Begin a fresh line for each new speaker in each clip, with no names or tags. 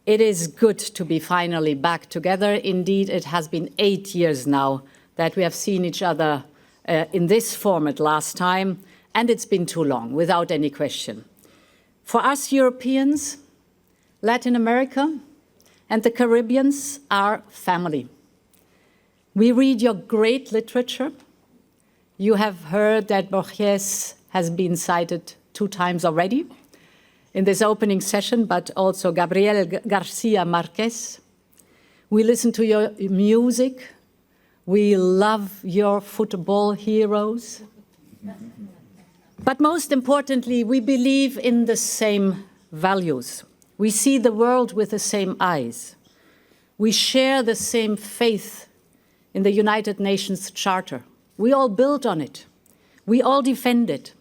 It is good to be finally back together. Indeed, it has been 8 years now that we have seen each other in this format last time, and it's been too long, without any question. For us Europeans, Latin America and the Caribbean are family. We read your great literature. You have heard that Borges has been cited 2 times already in this opening session, but also Gabriel Garcia Marquez. We listen to your music. We love your football heroes. But most importantly, we believe in the same values. We see the world with the same eyes. We share the same faith in the United Nations Charter. We all build on it. We all defend it.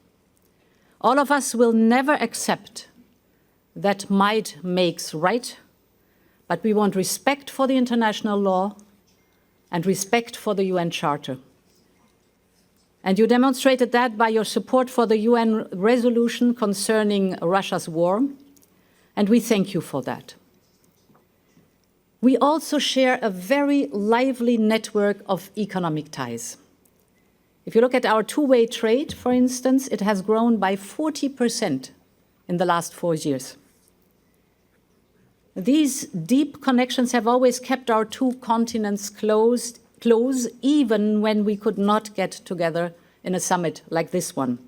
All of us will never accept that might makes right, but we want respect for the international law and respect for the UN Charter. And you demonstrated that by your support for the UN resolution concerning Russia's war, and we thank you for that. We also share a very lively network of economic ties. If you look at our two-way trade, for instance, it has grown by 40% in the last 4 years. These deep connections have always kept our 2 continents close, even when we could not get together in a summit like this one.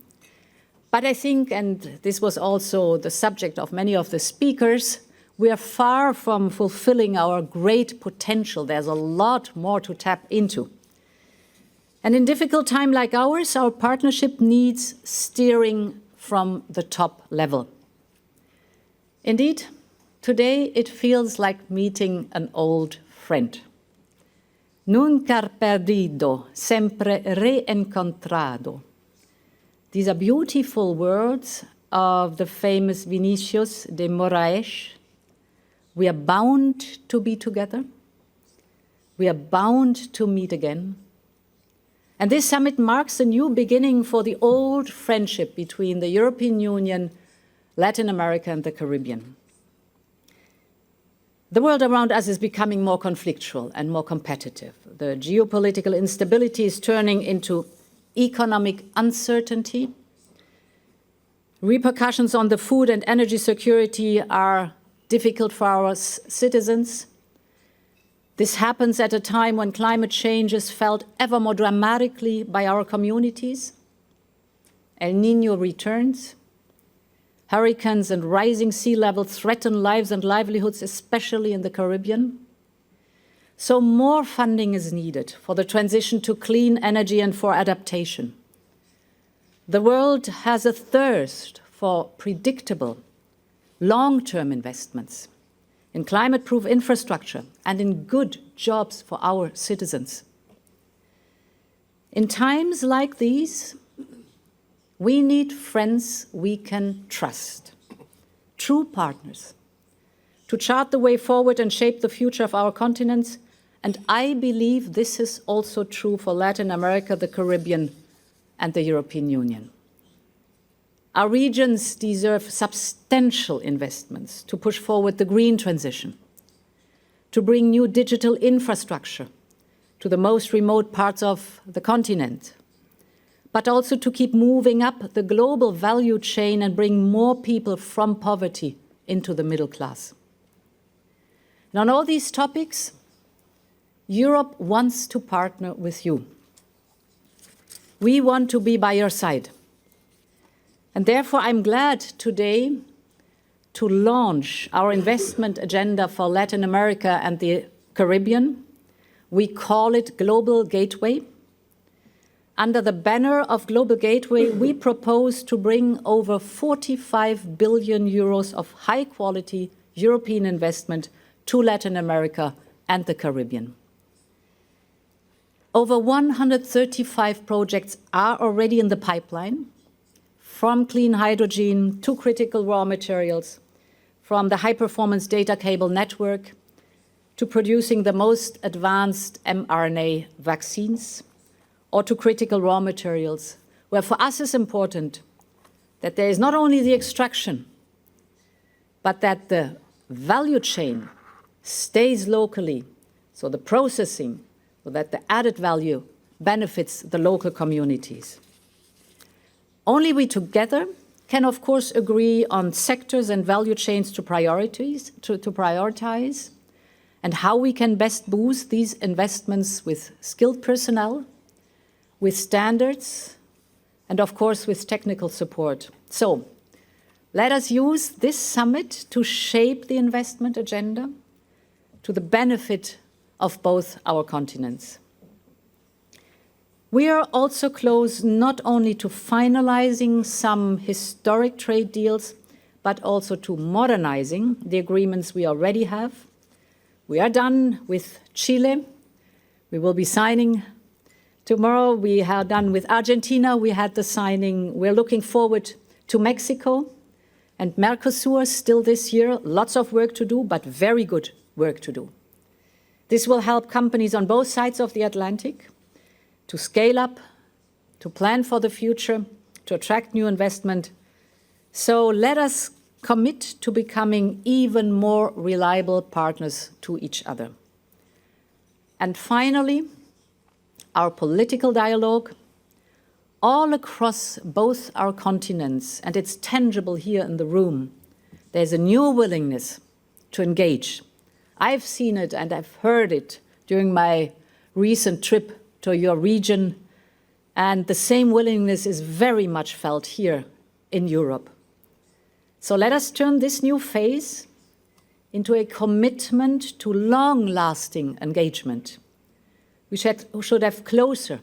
But I think, and this was also the subject of many of the speakers, we are far from fulfilling our great potential. There's a lot more to tap into. And in difficult time like ours, our partnership needs steering from the top level. Indeed, today it feels like meeting an old friend. Nunca perdido, sempre reencontrado. These are beautiful words of the famous Vinicius de Moraes. We are bound to be together. We are bound to meet again. And this summit marks a new beginning for the old friendship between the European Union, Latin America, and the Caribbean. The world around us is becoming more conflictual and more competitive. The geopolitical instability is turning into economic uncertainty. Repercussions on the food and energy security are difficult for our citizens. This happens at a time when climate change is felt ever more dramatically by our communities. El Niño returns. Hurricanes and rising sea levels threaten lives and livelihoods, especially in the Caribbean. So more funding is needed for the transition to clean energy and for adaptation. The world has a thirst for predictable, long-term investments in climate-proof infrastructure and in good jobs for our citizens. In times like these, we need friends we can trust, true partners, to chart the way forward and shape the future of our continents. And I believe this is also true for Latin America, the Caribbean, and the European Union. Our regions deserve substantial investments to push forward the green transition, to bring new digital infrastructure to the most remote parts of the continent, but also to keep moving up the global value chain and bring more people from poverty into the middle class. And on all these topics, Europe wants to partner with you. We want to be by your side. And therefore, I'm glad today to launch our investment agenda for Latin America and the Caribbean. We call it Global Gateway. Under the banner of Global Gateway, we propose to bring over 45 billion euros of high-quality European investment to Latin America and the Caribbean. Over 135 projects are already in the pipeline, from clean hydrogen to critical raw materials, from the high-performance data cable network to producing the most advanced mRNA vaccines, or to critical raw materials, where for us it's important that there is not only the extraction, but that the value chain stays locally, so the processing, so that the added value benefits the local communities. Only we together can, of course, agree on sectors and value chains to prioritize, and how we can best boost these investments with skilled personnel, with standards, and of course with technical support. So let us use this summit to shape the investment agenda to the benefit of both our continents. We are also close not only to finalizing some historic trade deals, but also to modernizing the agreements we already have. We are done with Chile. We will be signing tomorrow. We are done with Argentina. We had the signing. We're looking forward to Mexico and Mercosur still this year. Lots of work to do, but very good work to do. This will help companies on both sides of the Atlantic to scale up, to plan for the future, to attract new investment. So let us commit to becoming even more reliable partners to each other. And finally, our political dialogue all across both our continents, and it's tangible here in the room. There's a new willingness to engage. I've seen it and I've heard it during my recent trip to your region, and the same willingness is very much felt here in Europe. So let us turn this new phase into a commitment to long-lasting engagement. We should have closer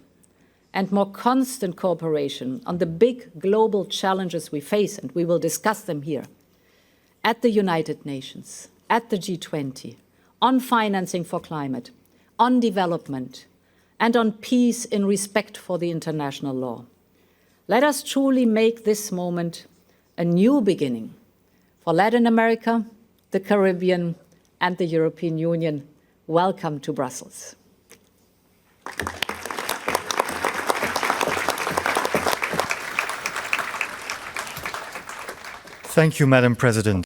and more constant cooperation on the big global challenges we face, and we will discuss them here, at the United Nations, at the G20, on financing for climate, on development, and on peace in respect for the international law. Let us truly make this moment a new beginning for Latin America, the Caribbean, and the European Union. Welcome to Brussels.
Thank you, Madam President.